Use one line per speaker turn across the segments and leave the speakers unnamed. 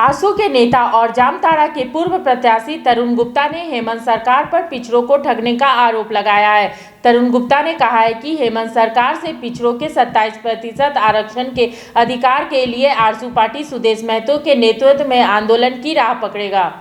आजसू के नेता और जामताड़ा के पूर्व प्रत्याशी तरुण गुप्ता ने हेमंत सरकार पर पिछड़ों को ठगने का आरोप लगाया है। तरुण गुप्ता ने कहा है कि हेमंत सरकार से पिछड़ों के 27% आरक्षण के अधिकार के लिए आजसू पार्टी सुदेश महतो के नेतृत्व में आंदोलन की राह पकड़ेगा।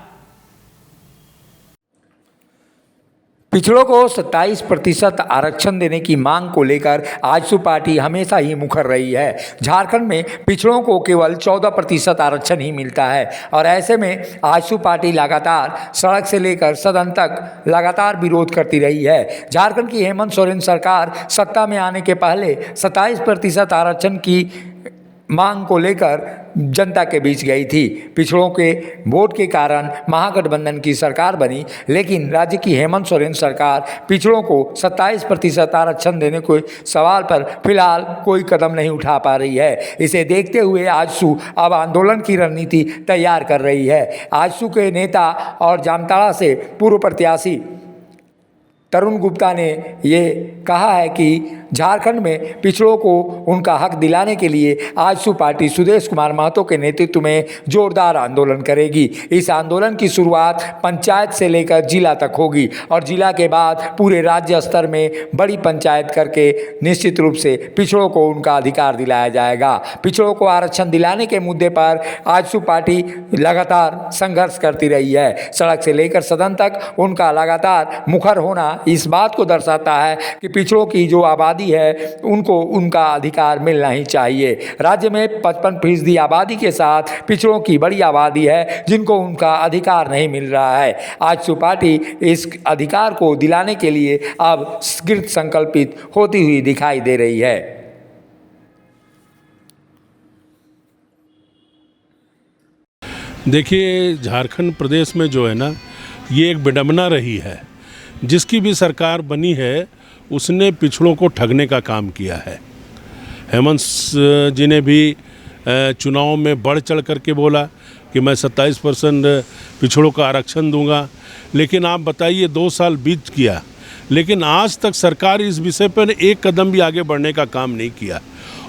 पिछड़ों को 27% आरक्षण देने की मांग को लेकर आजसू पार्टी हमेशा ही मुखर रही है। झारखंड में पिछड़ों को केवल 14% आरक्षण ही मिलता है और ऐसे में आजसू पार्टी लगातार सड़क से लेकर सदन तक लगातार विरोध करती रही है। झारखंड की हेमंत सोरेन सरकार सत्ता में आने के पहले 27% आरक्षण की मांग को लेकर जनता के बीच गई थी। पिछड़ों के वोट के कारण महागठबंधन की सरकार बनी, लेकिन राज्य की हेमंत सोरेन सरकार पिछड़ों को 27% आरक्षण देने के सवाल पर फिलहाल कोई कदम नहीं उठा पा रही है। इसे देखते हुए आजसू अब आंदोलन की रणनीति तैयार कर रही है। आजसू के नेता और जामताड़ा से पूर्व प्रत्याशी तरुण गुप्ता ने ये कहा है कि झारखंड में पिछड़ों को उनका हक दिलाने के लिए आजसू पार्टी सुदेश कुमार महतो के नेतृत्व में जोरदार आंदोलन करेगी। इस आंदोलन की शुरुआत पंचायत से लेकर जिला तक होगी और जिला के बाद पूरे राज्य स्तर में बड़ी पंचायत करके निश्चित रूप से पिछड़ों को उनका अधिकार दिलाया जाएगा। पिछड़ों को आरक्षण दिलाने के मुद्दे पर आजसू पार्टी लगातार संघर्ष करती रही है। सड़क से लेकर सदन तक उनका लगातार मुखर होना इस बात को दर्शाता है कि पिछड़ों की जो आबादी है उनको उनका अधिकार मिलना ही चाहिए। राज्य में 55% आबादी के साथ पिछड़ों की बड़ी आबादी है जिनको उनका अधिकार नहीं मिल रहा है। आजसू पार्टी इस अधिकार को दिलाने के लिए अब कृत संकल्पित होती हुई दिखाई दे रही है।
देखिए, झारखंड प्रदेश में जो है ना, ये एक विडंबना रही है। जिसकी भी सरकार बनी है उसने पिछड़ों को ठगने का काम किया है। हेमंत जी ने भी चुनाव में बढ़ चढ़ करके बोला कि मैं 27% पिछड़ों का आरक्षण दूंगा, लेकिन आप बताइए 2 साल बीत गया, लेकिन आज तक सरकार इस विषय पर एक कदम भी आगे बढ़ने का काम नहीं किया।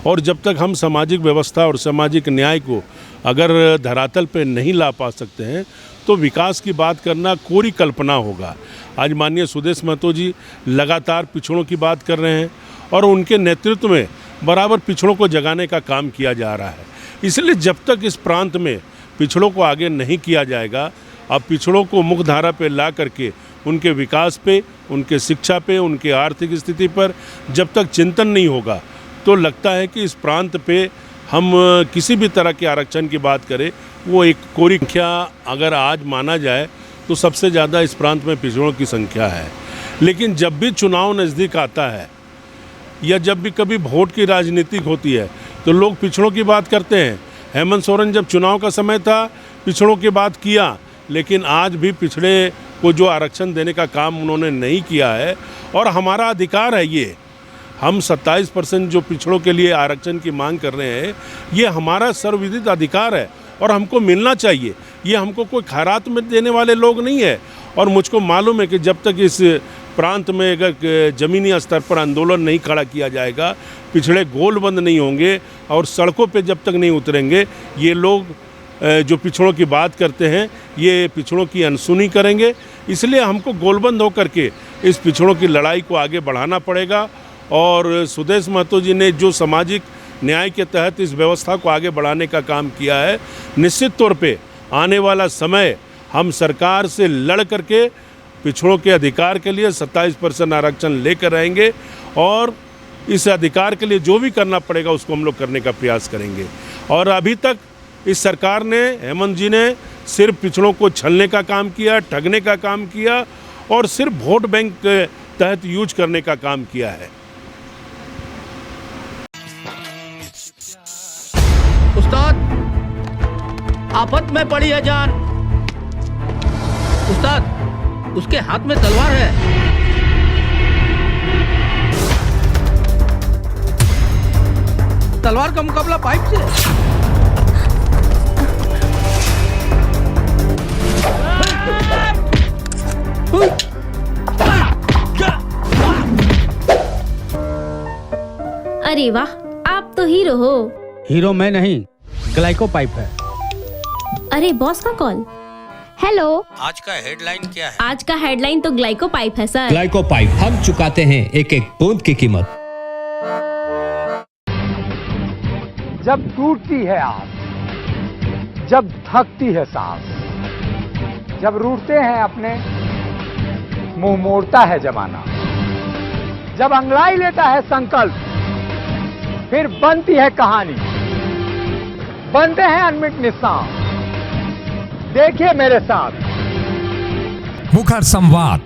और जब तक हम सामाजिक व्यवस्था और सामाजिक न्याय को अगर धरातल पर नहीं ला पा सकते हैं तो विकास की बात करना कोरी कल्पना होगा। आज माननीय सुदेश महतो जी लगातार पिछड़ों की बात कर रहे हैं और उनके नेतृत्व में बराबर पिछड़ों को जगाने का काम किया जा रहा है। इसलिए जब तक इस प्रांत में पिछड़ों को आगे नहीं किया जाएगा, अब पिछड़ों को मुख्य धारा पे ला करके उनके विकास पे, उनके शिक्षा पे, उनके आर्थिक स्थिति पर जब तक चिंतन नहीं होगा तो लगता है कि इस प्रांत पे हम किसी भी तरह के आरक्षण की बात करें वो एक कोरी संख्या अगर आज माना जाए तो सबसे ज़्यादा इस प्रांत में पिछड़ों की संख्या है। लेकिन जब भी चुनाव नज़दीक आता है या जब भी कभी वोट की राजनीति होती है तो लोग पिछड़ों की बात करते हैं। हेमंत सोरेन जब चुनाव का समय था पिछड़ों की बात किया, लेकिन आज भी पिछड़े को जो आरक्षण देने का काम उन्होंने नहीं किया है। और हमारा अधिकार है ये, हम 27% जो पिछड़ों के लिए आरक्षण की मांग कर रहे हैं ये हमारा सर्वविदित अधिकार है और हमको मिलना चाहिए। ये हमको कोई खैरात में देने वाले लोग नहीं है। और मुझको मालूम है कि जब तक इस प्रांत में अगर ज़मीनी स्तर पर आंदोलन नहीं खड़ा किया जाएगा, पिछड़े गोलबंद नहीं होंगे और सड़कों पे जब तक नहीं उतरेंगे, ये लोग जो पिछड़ों की बात करते हैं ये पिछड़ों की अनसुनी करेंगे। इसलिए हमको गोलबंद होकर के इस पिछड़ों की लड़ाई को आगे बढ़ाना पड़ेगा। और सुदेश महतो जी ने जो सामाजिक न्याय के तहत इस व्यवस्था को आगे बढ़ाने का काम किया है, निश्चित तौर पे आने वाला समय हम सरकार से लड़ करके पिछड़ों के अधिकार के लिए 27% आरक्षण लेकर रहेंगे और इस अधिकार के लिए जो भी करना पड़ेगा उसको हम लोग करने का प्रयास करेंगे। और अभी तक इस सरकार ने, हेमंत जी ने सिर्फ पिछड़ों को छलने का काम किया, ठगने का काम किया और सिर्फ वोट बैंक के तहत यूज करने का काम किया है।
उस्ताद, आफत में पड़ी है जान। उस्ताद, उसके हाथ में तलवार है। तलवार का मुकाबला पाइप से।
अरे वाह, आप तो हीरो हो।
हीरो मैं नहीं, ग्लाइको पाइप है।
अरे बॉस का कॉल। हेलो,
आज का हेडलाइन क्या है?
आज का हेडलाइन तो ग्लाइको पाइप है सर।
ग्लाइको पाइप हम चुकाते हैं एक एक बूंद की कीमत।
जब टूटती है आस, जब थकती है सांस, जब रूठते हैं अपने, मुंह मोड़ता है जमाना, जब अंगड़ाई लेता है संकल्प, फिर बनती है कहानी, बनते हैं अनमिट निशान। देखिए मेरे साथ
मुखर संवाद